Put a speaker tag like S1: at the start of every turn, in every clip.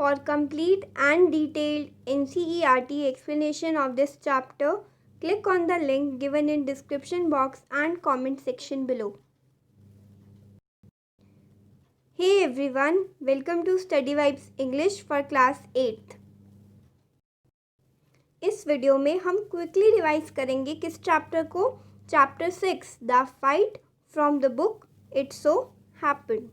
S1: For complete and detailed NCERT explanation of this chapter, click on the link given in description box and comment section below. Hey everyone, welcome to Study Vibes English for class 8th. इस video में हम quickly revise करेंगे किस chapter को? Chapter 6 the fight from the book it so happened.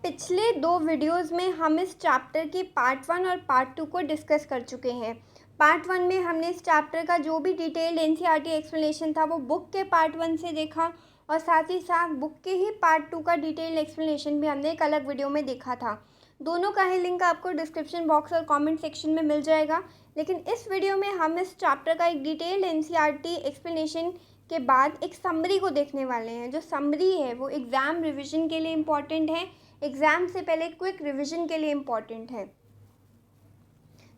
S1: पिछले 2 videos में हम इस चैप्टर की पार्ट 1 और पार्ट 2 को डिस्कस कर चुके हैं। पार्ट 1 में हमने इस चैप्टर का जो भी डिटेल्ड एनसीईआरटी एक्सप्लेनेशन था वो बुक के पार्ट 1 से देखा और साथ ही साथ बुक के ही पार्ट 2 का डिटेल्ड एक्सप्लेनेशन भी हमने एक अलग वीडियो में देखा था। दोनों का ही लिंक आपको डिस्क्रिप्शन बॉक्स और कमेंट सेक्शन में मिल जाएगा। लेकिन इस वीडियो में हम इस चैप्टर का एक डिटेल्ड एनसीईआरटी एक्सप्लेनेशन के बाद एक समरी को देखने वाले हैं। जो समरी है वो एग्ज़ाम रिविज़न के लिए इम्पॉर्टेंट है, एग्ज़ाम से पहले क्विक रिवीजन के लिए इम्पॉर्टेंट है।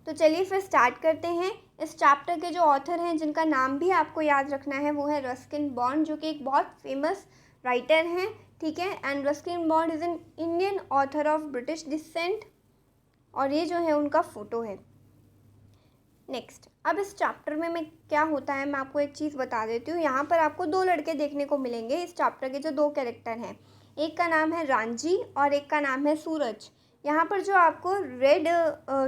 S1: तो चलिए फिर स्टार्ट करते हैं। इस चैप्टर के जो ऑथर हैं जिनका नाम भी आपको याद रखना है वो है रस्किन बॉन्ड, जो कि एक बहुत फेमस राइटर हैं, ठीक है। And Ruskin Bond is an Indian author of British descent और ये जो है उनका फ़ोटो है। नेक्स्ट, अब इस चैप्टर में मैं क्या होता है मैं आपको एक चीज़ बता देती हूँ। यहाँ पर आपको 2 लड़के देखने को मिलेंगे। इस चैप्टर के जो 2 कैरेक्टर हैं, एक का नाम है रांझी और एक का नाम है सूरज। यहाँ पर जो आपको रेड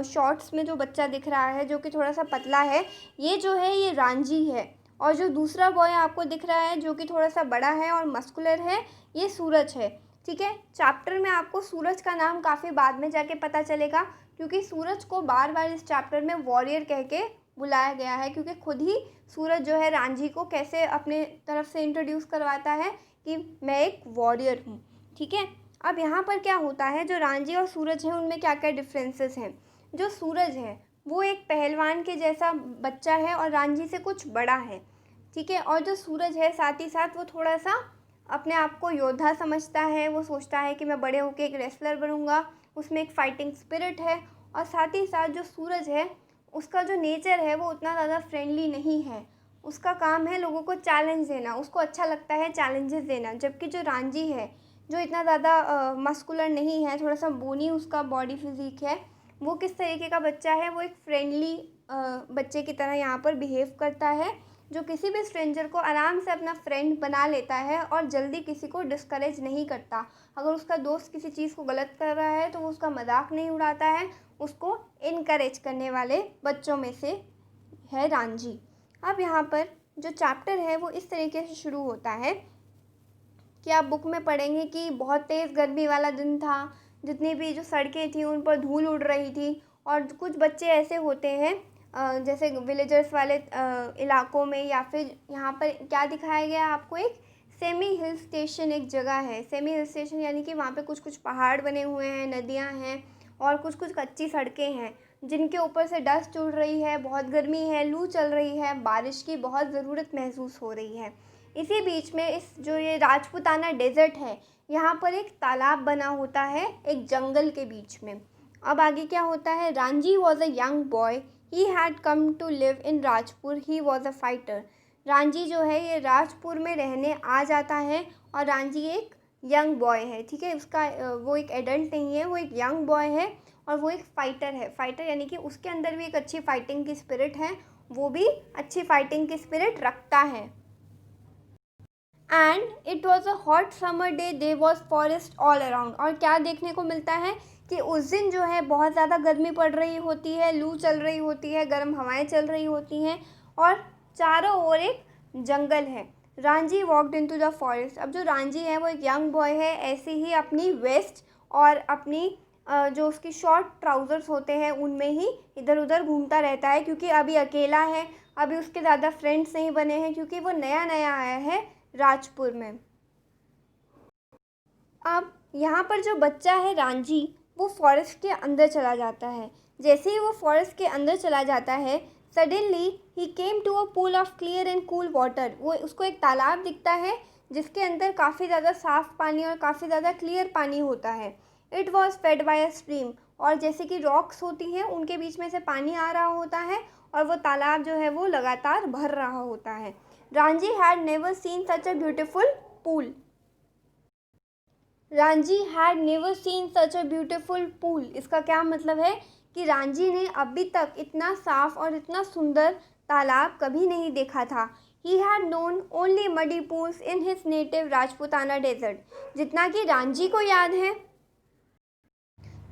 S1: शॉर्ट्स में जो बच्चा दिख रहा है जो कि थोड़ा सा पतला है, ये जो है ये रांझी है। और जो दूसरा बॉय आपको दिख रहा है जो कि थोड़ा सा बड़ा है और मस्कुलर है, ये सूरज है, ठीक है। चैप्टर में आपको सूरज का नाम काफ़ी बाद में जाके पता चलेगा, क्योंकि सूरज को बार बार इस चैप्टर में वॉरियर कह के बुलाया गया है, क्योंकि खुद ही सूरज जो है रांझी को कैसे अपने तरफ से इंट्रोड्यूस करवाता है कि मैं एक वॉरियर हूँ, ठीक है। अब यहाँ पर क्या होता है, जो रांझी और सूरज है उनमें क्या क्या डिफरेंसेस हैं। जो सूरज है वो एक पहलवान के जैसा बच्चा है और रांझी से कुछ बड़ा है, ठीक है। और जो सूरज है साथ ही साथ वो थोड़ा सा अपने आप को योद्धा समझता है। वो सोचता है कि मैं बड़े होकर एक रेसलर बनूँगा, उसमें एक फाइटिंग स्पिरिट है। और साथ ही साथ जो सूरज है उसका जो नेचर है वो उतना ज़्यादा फ्रेंडली नहीं है। उसका काम है लोगों को चैलेंज देना, उसको अच्छा लगता है चैलेंजेस देना। जबकि जो रांझी है जो इतना ज़्यादा मस्कुलर नहीं है, थोड़ा सा बोनी उसका बॉडी फिजिक है, वो किस तरीके का बच्चा है, वो एक फ्रेंडली बच्चे की तरह यहाँ पर बिहेव करता है, जो किसी भी स्ट्रेंजर को आराम से अपना फ्रेंड बना लेता है और जल्दी किसी को डिस्करेज नहीं करता। अगर उसका दोस्त किसी चीज़ को गलत कर रहा है तो वो उसका मजाक नहीं उड़ाता है, उसको इनकरेज करने वाले बच्चों में से है रांझी। अब यहाँ पर जो चैप्टर है वो इस तरीके से शुरू होता है कि आप बुक में पढ़ेंगे कि बहुत तेज़ गर्मी वाला दिन था, जितनी भी जो सड़कें थी उन पर धूल उड़ रही थी। और कुछ बच्चे ऐसे होते हैं जैसे विलेजर्स वाले इलाकों में, या फिर यहाँ पर क्या दिखाया गया आपको, एक सेमी हिल स्टेशन एक जगह है। सेमी हिल स्टेशन यानी कि वहाँ पे कुछ कुछ पहाड़ बने हुए हैं, नदियाँ हैं और कुछ कुछ कच्ची सड़कें हैं जिनके ऊपर से डस्ट उड़ रही है, बहुत गर्मी है, लू चल रही है, बारिश की बहुत ज़रूरत महसूस हो रही है। इसी बीच में इस जो ये राजपूताना डेजर्ट है, यहाँ पर एक तालाब बना होता है एक जंगल के बीच में। अब आगे क्या होता है, Ranji was a young boy, he had come to live in Rajpur, he was a fighter. Ranji जो है ये राजपुर में रहने आ जाता है और रांझी एक यंग बॉय है, ठीक है। उसका वो एक एडल्ट नहीं है, वो एक यंग बॉय है और वो एक फ़ाइटर है। फ़ाइटर यानी कि उसके अंदर भी एक अच्छी फाइटिंग की स्पिरिट है, वो भी अच्छी फाइटिंग की स्पिरिट रखता है। And it was a hot summer day, they was forest all around. और क्या देखने को मिलता है कि उस दिन जो है बहुत ज़्यादा गर्मी पड़ रही होती है, लू चल रही होती है, गर्म हवाएं चल रही होती हैं और चारों ओर एक जंगल है। Ranjhi walked into the forest. अब जो रांझी है वो एक यंग बॉय है, ऐसे ही अपनी वेस्ट और अपनी जो उसकी शॉर्ट ट्राउज़र्स होते हैं उनमें ही इधर उधर घूमता रहता है, क्योंकि अभी अकेला है, अभी उसके ज़्यादा फ्रेंड्स नहीं बने हैं, क्योंकि वो नया नया आया है राजपुर में। अब यहाँ पर जो बच्चा है रांझी, वो फॉरेस्ट के अंदर चला जाता है। जैसे ही वो फॉरेस्ट के अंदर चला जाता है, suddenly he came to a pool of clear and cool water. वो उसको एक तालाब दिखता है जिसके अंदर काफ़ी ज़्यादा साफ़ पानी और काफ़ी ज़्यादा क्लियर पानी होता है। It was fed by a stream. और जैसे कि रॉक्स होती हैं उनके बीच में से पानी आ रहा होता है और वो तालाब जो है वो लगातार भर रहा होता है। Ranji had never scene such a beautiful pool. Ranjhi had never scene such a beautiful pool. इसका क्या मतलब है कि रांझी ने अभी तक इतना साफ और इतना सुंदर तालाब कभी नहीं देखा था। He had known only muddy pools in his native Rajputana desert. जितना कि रांझी को याद है,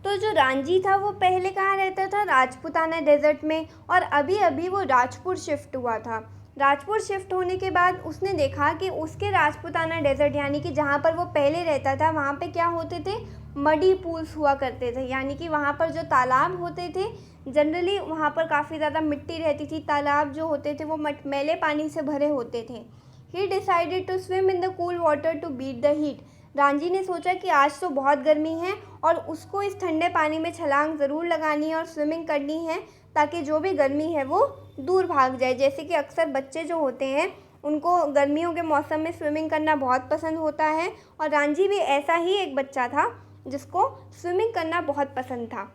S1: तो जो रांझी था वो पहले कहाँ रहता था, राजपूताना डेजर्ट में, और अभी अभी वो राजपुर शिफ्ट हुआ था। राजपुर शिफ्ट होने के बाद उसने देखा कि उसके राजपूताना डेजर्ट यानी कि जहाँ पर वो पहले रहता था वहाँ पे क्या होते थे, मडी पूल्स हुआ करते थे, यानी कि वहाँ पर जो तालाब होते थे जनरली वहाँ पर काफ़ी ज़्यादा मिट्टी रहती थी, तालाब जो होते थे वो मैले पानी से भरे होते थे। He decided to swim in the cool water to beat the heat. Ranji ने सोचा कि आज तो बहुत गर्मी है और उसको इस ठंडे पानी में छलांग ज़रूर लगानी है और स्विमिंग करनी है, ताकि जो भी गर्मी है वो दूर भाग जाए। जैसे कि अक्सर बच्चे जो होते हैं उनको गर्मियों के मौसम में स्विमिंग करना बहुत पसंद होता है, और रांझी भी ऐसा ही एक बच्चा था जिसको स्विमिंग करना बहुत पसंद था।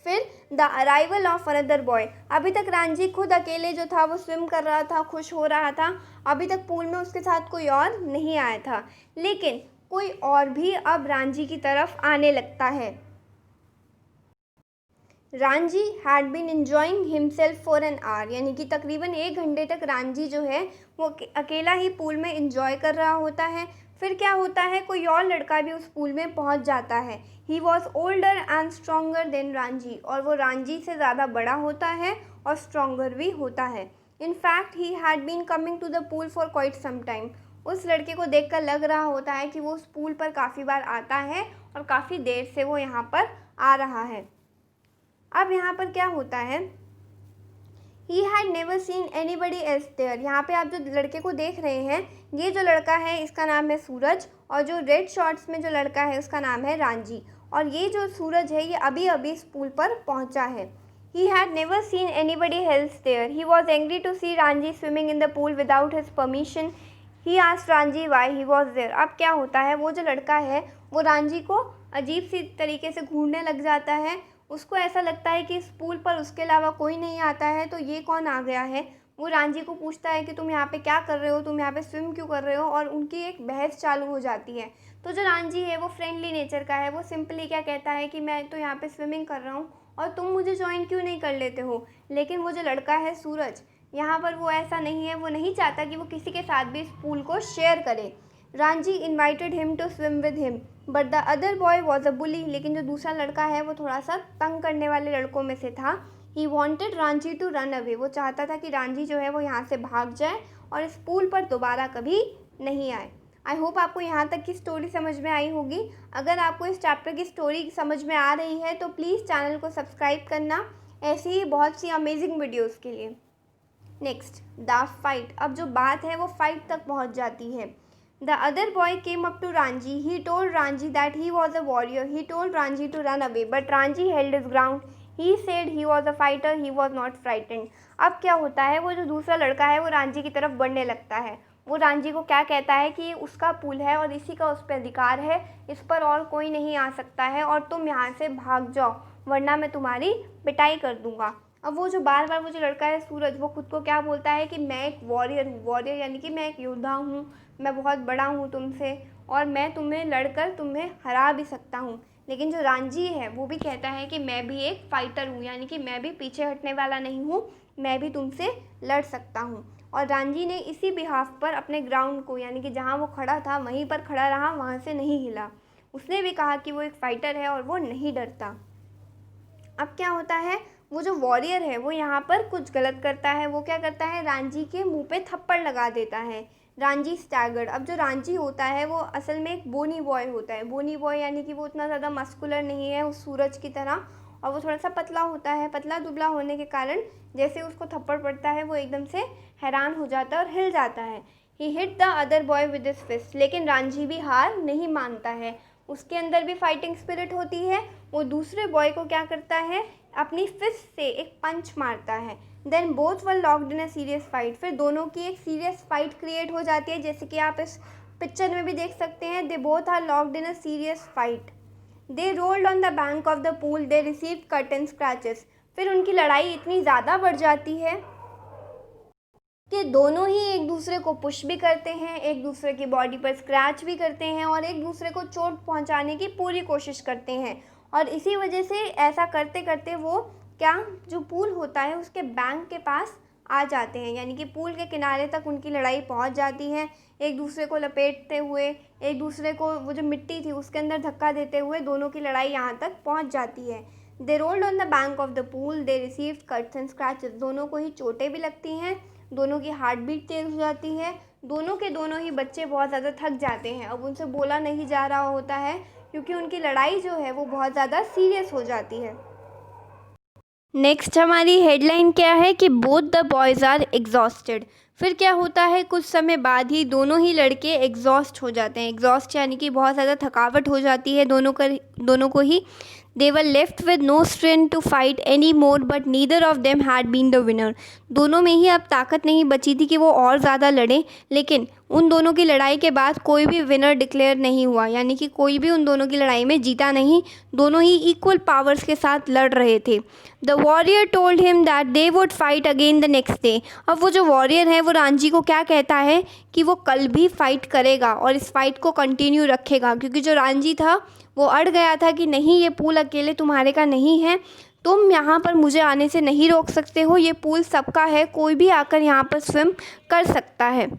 S1: फिर the arrival of another boy. अभी तक रांझी खुद अकेले जो था वो स्विम कर रहा था, खुश हो रहा था। अभी तक पूल में उसके साथ कोई और नहीं आया था, लेकिन कोई और भी अब रांझी की तरफ आने लगता है। Ranji had been enjoying himself for an hour, यानी कि तकरीबन 1 घंटे तक रांझी जो है वो अकेला ही पूल में इंजॉय कर रहा होता है। फिर क्या होता है, कोई और लड़का भी उस पूल में पहुंच जाता है। He was older and stronger then Ranjhi, और वो रांझी से ज़्यादा बड़ा होता है और स्ट्रोंगर भी होता है। In fact he had been coming to the pool for quite some time. उस लड़के को देखकर लग रहा होता है कि वो उस पूल पर काफ़ी बार आता है और काफ़ी देर से वो यहाँ पर आ रहा है। अब यहाँ पर क्या होता है, he had never seen anybody else there. यहाँ पे आप जो लड़के को देख रहे हैं, ये जो लड़का है इसका नाम है सूरज, और जो रेड शॉर्ट्स में जो लड़का है उसका नाम है रांझी। और ये जो सूरज है ये अभी अभी इस पूल पर पहुँचा है। He had never seen anybody else there. He was angry to see Ranji swimming in the pool without his permission. He asked Ranji why he was there. अब क्या होता है, वो जो लड़का है वो रांझी को अजीब सी तरीके से घूरने लग जाता है। उसको ऐसा लगता है कि इस पूल पर उसके अलावा कोई नहीं आता है, तो ये कौन आ गया है। वो रांझी को पूछता है कि तुम यहाँ पे क्या कर रहे हो, तुम यहाँ पे स्विम क्यों कर रहे हो, और उनकी एक बहस चालू हो जाती है। तो जो रांझी है वो फ्रेंडली नेचर का है, वो सिंपली क्या कहता है कि मैं तो यहाँ पे स्विमिंग कर रहा हूँ और तुम मुझे ज्वाइन क्यों नहीं कर लेते हो। लेकिन वो जो लड़का है सूरज, यहाँ पर वो ऐसा नहीं है, वो नहीं चाहता कि वो किसी के साथ भी इस पूल को शेयर करे। Ranjhi invited him to swim with him but the other boy was a bully. लेकिन जो दूसरा लड़का है वो थोड़ा सा तंग करने वाले लड़कों में से था। He wanted Ranji to run away. वो चाहता था कि रांझी जो है वो यहाँ से भाग जाए और इस पूल पर दोबारा कभी नहीं आए। आई होप आपको यहाँ तक की स्टोरी समझ में आई होगी। अगर आपको इस चैप्टर की स्टोरी समझ में आ रही है तो प्लीज़ चैनल को सब्सक्राइब करना, ऐसी ही बहुत सी अमेजिंग वीडियोज़ के लिए। Next the fight. अब जो बात है वो फाइट तक पहुंच जाती है। The other boy came up to Ranji. He told Ranji that he was a warrior. He told Ranji to run away but Ranji held his ground. He said he was a fighter, he was not frightened. अब क्या होता है, वो जो दूसरा लड़का है वो रांझी की तरफ बढ़ने लगता है। वो रांझी को क्या कहता है कि ये उसका पुल है और इसी का उस पर अधिकार है, इस पर और कोई नहीं आ सकता है, और तुम यहाँ से भाग जाओ वरना मैं तुम्हारी पिटाई कर दूंगा। अब वो जो बार बार वो जो लड़का है सूरज, वो खुद को क्या बोलता है कि मैं एक वॉरियर हूँ। वॉरियर यानी कि मैं एक योद्धा हूँ, मैं बहुत बड़ा हूँ तुमसे और मैं तुम्हें लड़कर तुम्हें हरा भी सकता हूँ। लेकिन जो रांझी है वो भी कहता है कि मैं भी एक फाइटर हूँ, यानी कि मैं भी पीछे हटने वाला नहीं हूँ, मैं भी तुमसे लड़ सकता हूँ। और रांझी ने इसी बिहाफ पर अपने ग्राउंड को, यानी कि जहाँ वो खड़ा था वहीं पर खड़ा रहा, वहाँ से नहीं हिला। उसने भी कहा कि वो एक फाइटर है और वो नहीं डरता। अब क्या होता है, वो जो वॉरियर है वो यहाँ पर कुछ गलत करता है। वो क्या करता है, रांझी के मुंह पे थप्पड़ लगा देता है। रांझी स्टैगर्ड। अब जो रांझी होता है वो असल में एक बोनी बॉय होता है। बोनी बॉय यानी कि वो उतना ज़्यादा मस्कुलर नहीं है उस सूरज की तरह, और वो थोड़ा सा पतला होता है। पतला दुबला होने के कारण जैसे उसको थप्पड़ पड़ता है वो एकदम से हैरान हो जाता है और हिल जाता है। He hit the other boy with his fist. लेकिन रांझी भी हार नहीं मानता है, उसके अंदर भी फाइटिंग स्पिरिट होती है। वो दूसरे बॉय को क्या करता है, अपनी फिस्ट से एक पंच मारता है। Then both were locked in a serious fight. फिर दोनों की एक सीरियस फाइट क्रिएट हो जाती है, जैसे कि आप इस पिक्चर में भी देख सकते हैं। They both are locked in a serious fight. They rolled on the bank of the pool. They received cut and scratches. फिर उनकी लड़ाई इतनी ज़्यादा बढ़ जाती है कि दोनों ही एक दूसरे को पुश भी करते हैं, एक दूसरे की बॉडी पर स्क्रैच भी करते हैं और एक दूसरे को चोट पहुंचाने की पूरी कोशिश करते हैं। और इसी वजह से ऐसा करते करते वो क्या जो पूल होता है उसके बैंक के पास आ जाते हैं, यानी कि पूल के किनारे तक उनकी लड़ाई पहुंच जाती है। एक दूसरे को लपेटते हुए, एक दूसरे को वो जो मिट्टी थी उसके अंदर धक्का देते हुए दोनों की लड़ाई यहाँ तक पहुंच जाती है। दे rolled on the bank of the pool, they received cuts and scratches. दोनों को ही चोटें भी लगती हैं, दोनों की हार्ट बीट तेज हो जाती है, दोनों के दोनों ही बच्चे बहुत ज़्यादा थक जाते हैं। अब उनसे बोला नहीं जा रहा होता है क्योंकि उनकी लड़ाई जो है वो बहुत ज़्यादा सीरियस हो जाती है। नेक्स्ट हमारी हेडलाइन क्या है कि both the boys are exhausted. फिर क्या होता है, कुछ समय बाद ही दोनों ही लड़के एग्जॉस्ट हो जाते हैं। एग्जॉस्ट यानी कि बहुत ज़्यादा थकावट हो जाती है दोनों को ही। They were left with no strength to fight anymore, but neither of them had been the winner. दोनों में ही अब ताकत नहीं बची थी कि वो और ज़्यादा लड़ें, लेकिन उन दोनों की लड़ाई के बाद कोई भी विनर डिक्लेयर नहीं हुआ, यानी कि कोई भी उन दोनों की लड़ाई में जीता नहीं। दोनों ही इक्वल पावर्स के साथ लड़ रहे थे। The warrior told him that they would fight again the next day. अब वो जो वॉरियर है वो रांझी को क्या कहता है कि वो कल भी फाइट करेगा और इस फाइट को कंटिन्यू रखेगा, क्योंकि जो रांझी था वो अड़ गया था कि नहीं, ये पूल अकेले तुम्हारे का नहीं है, तुम यहाँ पर मुझे आने से नहीं रोक सकते हो, ये पूल सबका है, कोई भी आकर यहाँ पर स्विम कर सकता है।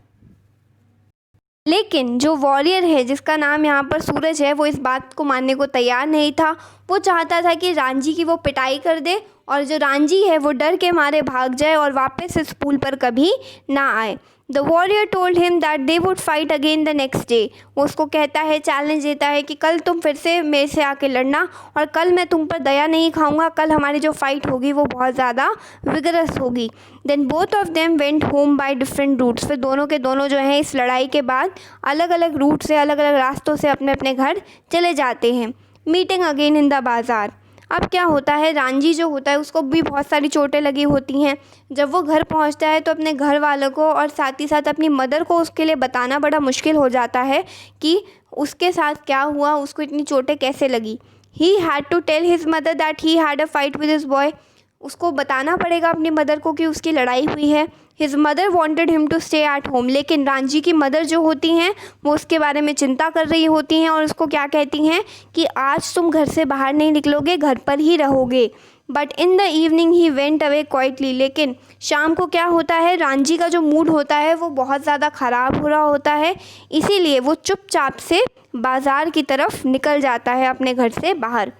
S1: लेकिन जो वॉरियर है जिसका नाम यहाँ पर सूरज है वो इस बात को मानने को तैयार नहीं था। वो चाहता था कि रांझी की वो पिटाई कर दे और जो रांझी है वो डर के मारे भाग जाए और वापस इस पूल पर कभी ना आए। The warrior told him that they would fight again the next day. वो उसको कहता है, चैलेंज देता है कि कल तुम फिर से मेरे से आके लड़ना और कल मैं तुम पर दया नहीं खाऊंगा, कल हमारी जो फाइट होगी वो बहुत ज़्यादा विगरस होगी। Then both of them went home by different routes. फिर दोनों के दोनों जो हैं इस लड़ाई के बाद अलग अलग रूट से, अलग अलग रास्तों से अपने अपने घर चले जाते हैं। मीटिंग अगेन इन द बाज़ार। अब क्या होता है, रांझी जो होता है उसको भी बहुत सारी चोटें लगी होती हैं। जब वो घर पहुंचता है तो अपने घर वालों को और साथ ही साथ अपनी मदर को उसके लिए बताना बड़ा मुश्किल हो जाता है कि उसके साथ क्या हुआ, उसको इतनी चोटें कैसे लगी। He had to tell his mother that he had a fight with his boy. उसको बताना पड़ेगा अपनी मदर को कि उसकी लड़ाई हुई है। His mother wanted him to stay at home. लेकिन रांझी की मदर जो होती हैं वो उसके बारे में चिंता कर रही होती हैं और उसको क्या कहती हैं कि आज तुम घर से बाहर नहीं निकलोगे, घर पर ही रहोगे। But in the evening he went away quietly. लेकिन शाम को क्या होता है, रांझी का जो मूड होता है वो बहुत ज़्यादा ख़राब हो रहा होता है, इसीलिए वो चुपचाप से बाज़ार की तरफ निकल जाता है अपने घर से बाहर।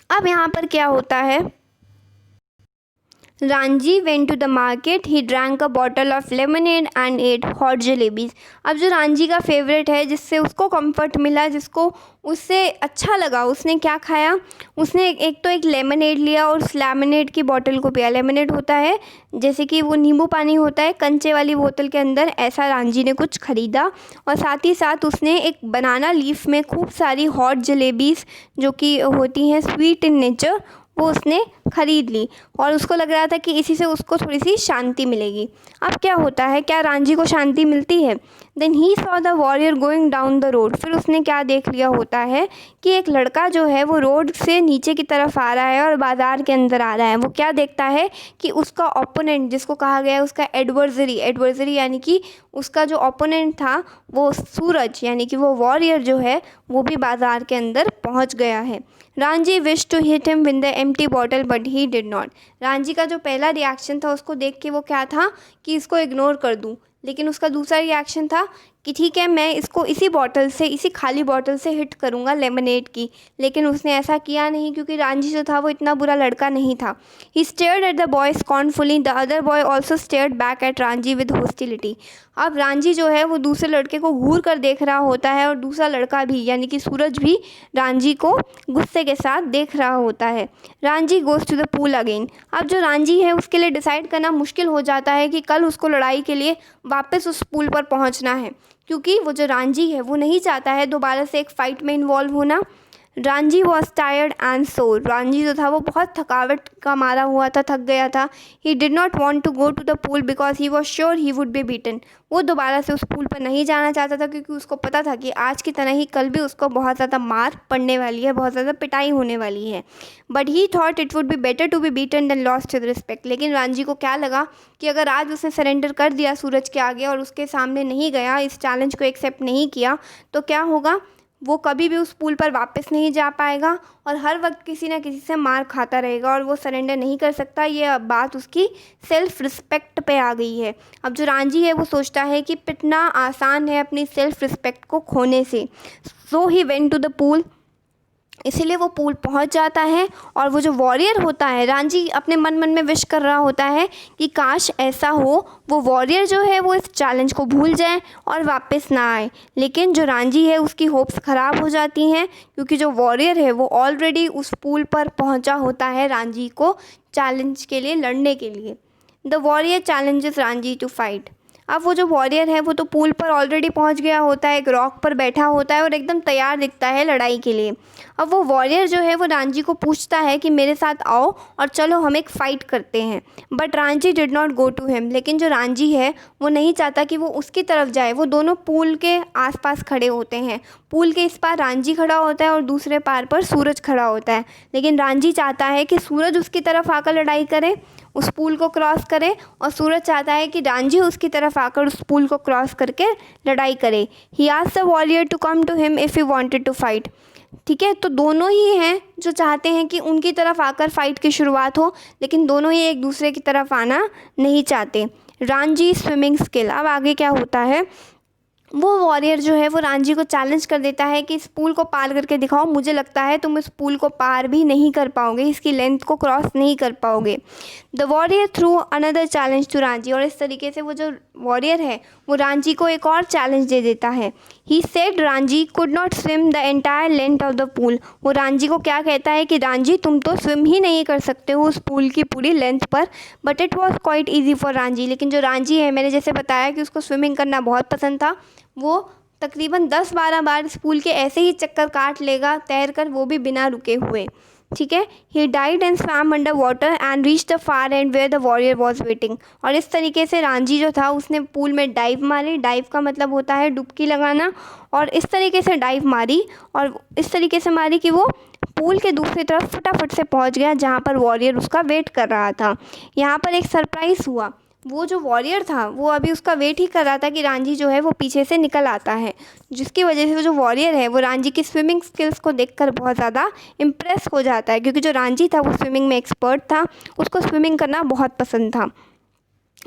S1: अब यहाँ पर क्या होता है, Ranjhi went to the market, he drank a bottle of lemonade and ate hot jalebis. अब जो रांझी का फेवरेट है, जिससे उसको कंफर्ट मिला, जिसको उससे अच्छा लगा, उसने क्या खाया, उसने एक तो एक लेमनेड लिया और उस लेमनेड की बोतल को पिया। लेमनेड होता है जैसे कि वो नींबू पानी होता है कंचे वाली बोतल के अंदर, ऐसा रांझी ने कुछ ख़रीदा। और साथ ही साथ उसने एक बनाना लीफ में खूब सारी हॉट जलेबीज़ जो कि होती हैं स्वीट इन नेचर, वो उसने ख़रीद ली और उसको लग रहा था कि इसी से उसको थोड़ी सी शांति मिलेगी। अब क्या होता है, क्या रांझी को शांति मिलती है? Then he saw the warrior going down the road. फिर उसने क्या देख लिया होता है कि एक लड़का जो है वो रोड से नीचे की तरफ आ रहा है और बाज़ार के अंदर आ रहा है। वो क्या देखता है कि उसका ओपोनेंट, जिसको कहा गया है उसका एडवर्सरी यानी कि उसका जो ओपोनेंट था वो सूरज, यानी कि वो वॉरियर जो है वो भी बाज़ार के अंदर पहुंच गया है। Ranjhi wish to hit him with the empty bottle but he did not. Ranjhi का जो पहला रिएक्शन था उसको देख के वो क्या था कि इसको इग्नोर कर दूं, लेकिन उसका दूसरा रिएक्शन था कि ठीक है, मैं इसको इसी बॉटल से, इसी खाली बॉटल से हिट करूंगा लेमनेड की। लेकिन उसने ऐसा किया नहीं क्योंकि रांझी जो था वो इतना बुरा लड़का नहीं था। He stared at the boy scornfully, the other boy also stared back at Ranjhi with hostility. अब रांझी जो है वो दूसरे लड़के को घूर कर देख रहा होता है और दूसरा लड़का भी, यानी कि सूरज भी रांझी को गुस्से के साथ देख रहा होता है। Ranjhi goes to the pool again. अब जो रांझी है उसके लिए डिसाइड करना मुश्किल हो जाता है कि कल उसको लड़ाई के लिए वापस उस पूल पर पहुंचना है, क्योंकि वो जो रांझी है वो नहीं चाहता है दोबारा से एक फ़ाइट में इन्वॉल्व होना। रांझी वॉज टायर्ड एंड सोर। रांझी जो था वो बहुत थकावट का मारा हुआ था, थक गया था। He did not want to go to the pool because he was sure he would be beaten. वो दोबारा से उस पूल पर नहीं जाना चाहता था क्योंकि उसको पता था कि आज की तरह ही कल भी उसको बहुत ज़्यादा मार पड़ने वाली है, बहुत ज़्यादा पिटाई होने वाली है। But he thought it would be better to be beaten than lost his respect. लेकिन रांझी को क्या लगा कि अगर आज उसने सरेंडर कर दिया सूरज के आगे और उसके सामने नहीं गया, इस चैलेंज को एक्सेप्ट नहीं किया, तो क्या होगा, वो कभी भी उस पूल पर वापस नहीं जा पाएगा और हर वक्त किसी ना किसी से मार खाता रहेगा और वो सरेंडर नहीं कर सकता। ये अब बात उसकी सेल्फ़ रिस्पेक्ट पे आ गई है। अब जो रांझी है वो सोचता है कि कितना आसान है अपनी सेल्फ़ रिस्पेक्ट को खोने से। So he went to the pool. इसीलिए वो पूल पहुंच जाता है और वो जो वॉरियर होता है, रांझी अपने मन मन में विश कर रहा होता है कि काश ऐसा हो, वो वॉरियर जो है वो इस चैलेंज को भूल जाए और वापस ना आए। लेकिन जो रांझी है उसकी होप्स ख़राब हो जाती हैं क्योंकि जो वॉरियर है वो ऑलरेडी उस पूल पर पहुंचा होता है रांझी को चैलेंज के लिए लड़ने के लिए। The warrior challenges Ranjhi to fight. अब वो जो वॉरियर है वो तो पूल पर ऑलरेडी पहुंच गया होता है, एक रॉक पर बैठा होता है और एकदम तैयार दिखता है लड़ाई के लिए। अब वो वॉरियर जो है वो रांझी को पूछता है कि मेरे साथ आओ और चलो हम एक फ़ाइट करते हैं। But Ranjhi did not go to him. लेकिन जो रांझी है वो नहीं चाहता कि वो उसकी तरफ जाए। वो दोनों पूल के आसपास खड़े होते हैं। पूल के इस पार रांझी खड़ा होता है और दूसरे पार पर सूरज खड़ा होता है। लेकिन रांझी चाहता है कि सूरज उसकी तरफ आकर लड़ाई करे, उस पुल को क्रॉस करे, और सूरज चाहता है कि रांझी उसकी तरफ आकर उस पुल को क्रॉस करके लड़ाई करे। He asked the warrior to come to him if he wanted to fight. ठीक है, तो दोनों ही हैं जो चाहते हैं कि उनकी तरफ आकर फाइट की शुरुआत हो, लेकिन दोनों ही एक दूसरे की तरफ आना नहीं चाहते। Ranjhi swimming skill. अब आगे क्या होता है, वो वॉरियर जो है वो रांझी को चैलेंज कर देता है कि इस पूल को पार करके दिखाओ, मुझे लगता है तुम इस पूल को पार भी नहीं कर पाओगे, इसकी लेंथ को क्रॉस नहीं कर पाओगे। The warrior threw another challenge to Ranjhi. और इस तरीके से वो जो वॉरियर है वो रांझी को एक और चैलेंज दे देता है। He said Ranjhi could not swim the entire length of the pool. वो रांझी को क्या कहता है कि रांझी तुम तो स्विम ही नहीं कर सकते हो उस पूल की पूरी लेंथ पर। But it was quite easy for Ranjhi. लेकिन जो रांझी है, मैंने जैसे बताया कि उसको स्विमिंग करना बहुत पसंद था, वो तकरीबन 10-12 बार इस पूल के ऐसे ही चक्कर काट लेगा तैर कर, वो भी बिना रुके हुए। ठीक है, he dived and swam under water and reach the far end where the warrior was waiting. और इस तरीके से रांझी जो था उसने पूल में डाइव मारी। डाइव का मतलब होता है डुबकी लगाना। और इस तरीके से डाइव मारी और इस तरीके से मारी कि वो पूल के दूसरी तरफ फटाफट से पहुंच गया जहां पर वॉरियर उसका वेट कर रहा था। यहाँ पर एक सरप्राइज़ हुआ। वो जो वॉरियर था वो अभी उसका वेट ही कर रहा था कि रांझी जो है वो पीछे से निकल आता है, जिसकी वजह से वो जो वॉरियर है वो रांझी की स्विमिंग स्किल्स को देखकर बहुत ज़्यादा इम्प्रेस हो जाता है, क्योंकि जो रांझी था वो स्विमिंग में एक्सपर्ट था, उसको स्विमिंग करना बहुत पसंद था।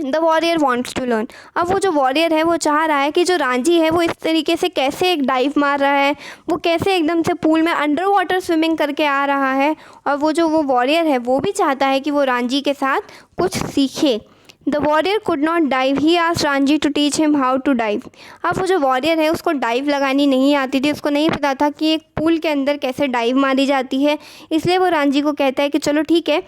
S1: The warrior wants to learn. अब वो जो वॉरियर है वो चाह रहा है कि जो रांझी है वो इस तरीके से कैसे एक डाइव मार रहा है, वो कैसे एकदम से पूल में अंडर वाटर स्विमिंग करके आ रहा है। और वो वॉरियर है वो भी चाहता है कि वो रांझी के साथ कुछ सीखे। The warrior could not dive. He asked Ranjhi to teach him how to dive. अब वो जो वॉरियर है उसको डाइव लगानी नहीं आती थी, उसको नहीं पता था कि एक पूल के अंदर कैसे डाइव मारी जाती है। इसलिए वो रांझी को कहता है कि चलो ठीक है,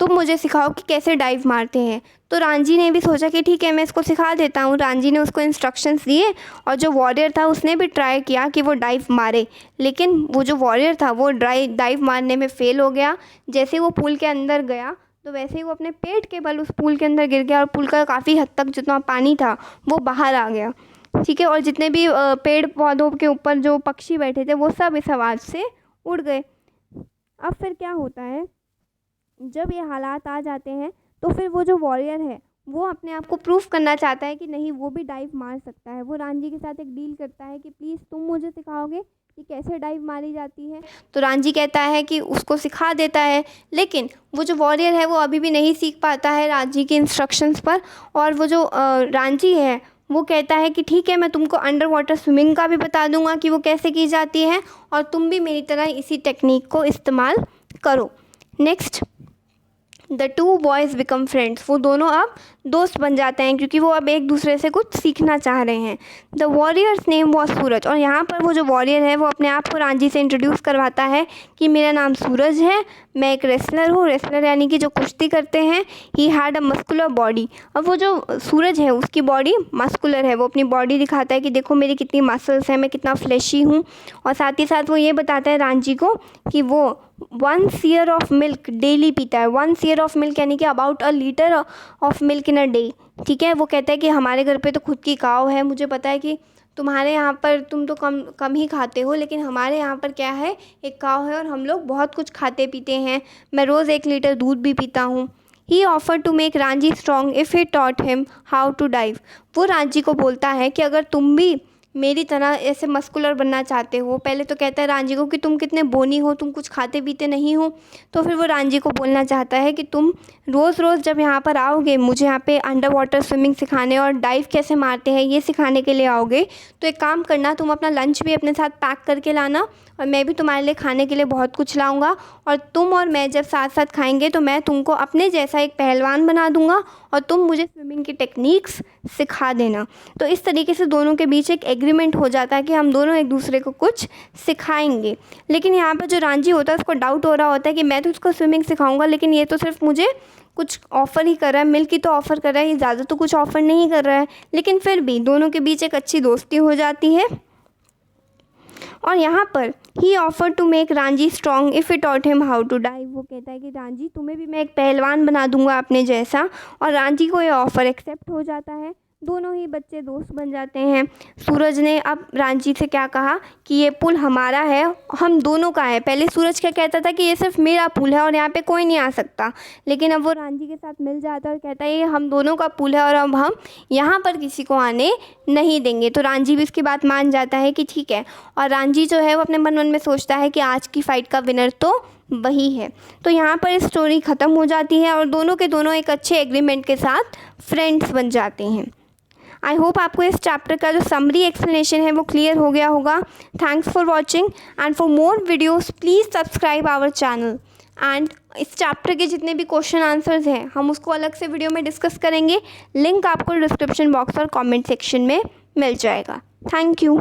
S1: तुम मुझे सिखाओ कि कैसे डाइव मारते हैं। तो रांझी ने भी सोचा कि ठीक है, मैं इसको सिखा देता हूँ। रांझी ने उसको इंस्ट्रक्शंस दिए और जो वॉरियर था उसने भी ट्राई किया कि वो डाइव मारे, लेकिन वो जो वॉरियर था वो डाइव मारने में फ़ेल हो गया। जैसे वो पूल के अंदर गया तो वैसे ही वो अपने पेट के बल उस पूल के अंदर गिर गया और पूल का काफ़ी हद तक जितना पानी था वो बाहर आ गया। ठीक है, और जितने भी पेड़ पौधों के ऊपर जो पक्षी बैठे थे वो सब इस आवाज़ से उड़ गए। अब फिर क्या होता है, जब ये हालात आ जाते हैं तो फिर वो जो वॉरियर है वो अपने आप को प्रूफ करना चाहता है कि नहीं, वो भी डाइव मार सकता है। वो रांझी के साथ एक डील करता है कि प्लीज़ तुम मुझे सिखाओगे कि कैसे डाइव मारी जाती है। तो रांझी कहता है कि उसको सिखा देता है, लेकिन वो जो वॉरियर है वो अभी भी नहीं सीख पाता है रांझी के इंस्ट्रक्शंस पर। और वो जो रांझी है वो कहता है कि ठीक है, मैं तुमको अंडर वाटर स्विमिंग का भी बता दूंगा कि वो कैसे की जाती है, और तुम भी मेरी तरह इसी टेक्निक को इस्तेमाल करो। Next, the two boys become friends, वो दोनों अब दोस्त बन जाते हैं क्योंकि वो अब एक दूसरे से कुछ सीखना चाह रहे हैं। द वॉरियर्स नेम वॉज सूरज, और यहाँ पर वो जो वॉरियर है वो अपने आप को रांझी से इंट्रोड्यूस करवाता है कि मेरा नाम सूरज है, मैं एक रेसलर हूँ। रेसलर यानी कि जो कुश्ती करते हैं। ही हैड अ मस्कुलर बॉडी, अब वो जो सूरज है उसकी बॉडी मस्कुलर है, वो अपनी बॉडी दिखाता है कि देखो मेरी कितनी मसल्स हैं, मैं कितना फ्लैशी हूँ। और साथ ही साथ वो ये बताता है रांझी को कि वो 1 seer ऑफ मिल्क डेली पीता है। 1 seer ऑफ मिल्क यानी कि about a litre of milk in a day. ठीक है, वो कहता है कि हमारे घर पे तो खुद की काव है, मुझे पता है कि तुम्हारे यहाँ पर तुम तो कम कम ही खाते हो, लेकिन हमारे यहाँ पर क्या है, एक काव है और हम लोग बहुत कुछ खाते पीते हैं। मैं रोज़ 1 लीटर दूध भी पीता हूँ। He offer to make Ranjhi strong if he taught him how to dive, वो रांझी को बोलता है कि अगर तुम भी मेरी तरह ऐसे मस्कुलर बनना चाहते हो। पहले तो कहता है रांझी को कि तुम कितने बोनी हो, तुम कुछ खाते पीते नहीं हो। तो फिर वो रांझी को बोलना चाहता है कि तुम रोज़ रोज़ जब यहाँ पर आओगे, मुझे यहाँ पे अंडर वाटर स्विमिंग सिखाने और डाइव कैसे मारते हैं ये सिखाने के लिए आओगे, तो एक काम करना, तुम अपना लंच भी अपने साथ पैक करके लाना और मैं भी तुम्हारे लिए खाने के लिए बहुत कुछ लाऊंगा। और तुम और मैं जब साथ साथ खाएंगे तो मैं तुमको अपने जैसा एक पहलवान बना दूंगा और तुम मुझे स्विमिंग की टेक्निक्स सिखा देना। तो इस तरीके से दोनों के बीच एक एग्रीमेंट हो जाता है कि हम दोनों एक दूसरे को कुछ सिखाएंगे। लेकिन यहाँ पर जो रांझी होता है उसको डाउट हो रहा होता है कि मैं तो उसको स्विमिंग सिखाऊंगा, लेकिन ये तो सिर्फ मुझे कुछ ऑफ़र ही कर रहा है, मिल्क की तो ऑफ़र कर रहा है, ये ज़्यादा तो कुछ ऑफ़र नहीं कर रहा है। लेकिन फिर भी दोनों के बीच एक अच्छी दोस्ती हो जाती है। और यहाँ पर he offer to make Ranjhi strong if it taught him how to dive, वो कहता है कि रांझी तुम्हें भी मैं एक पहलवान बना दूंगा अपने जैसा। और रांझी को ये ऑफ़र एक्सेप्ट हो जाता है, दोनों ही बच्चे दोस्त बन जाते हैं। सूरज ने अब रांझी से क्या कहा कि ये पुल हमारा है, हम दोनों का है। पहले सूरज क्या कहता था कि ये सिर्फ मेरा पुल है और यहाँ पे कोई नहीं आ सकता, लेकिन अब वो रांझी के साथ मिल जाता है और कहता है ये हम दोनों का पुल है और अब हम यहाँ पर किसी को आने नहीं देंगे। तो रांझी भी इसकी बात मान जाता है कि ठीक है। और रांझी जो है वो अपने मन में सोचता है कि आज की फ़ाइट का विनर तो वही है। तो यहाँ पर स्टोरी ख़त्म हो जाती है और दोनों के दोनों एक अच्छे एग्रीमेंट के साथ फ्रेंड्स बन जाते हैं। आई होप आपको इस चैप्टर का जो समरी एक्सप्लेनेशन है वो क्लियर हो गया होगा। Thanks for watching and for more videos please subscribe our channel. And इस चैप्टर के जितने भी क्वेश्चन आंसर्स हैं हम उसको अलग से वीडियो में डिस्कस करेंगे। लिंक आपको डिस्क्रिप्शन बॉक्स और कमेंट सेक्शन में मिल जाएगा। Thank you.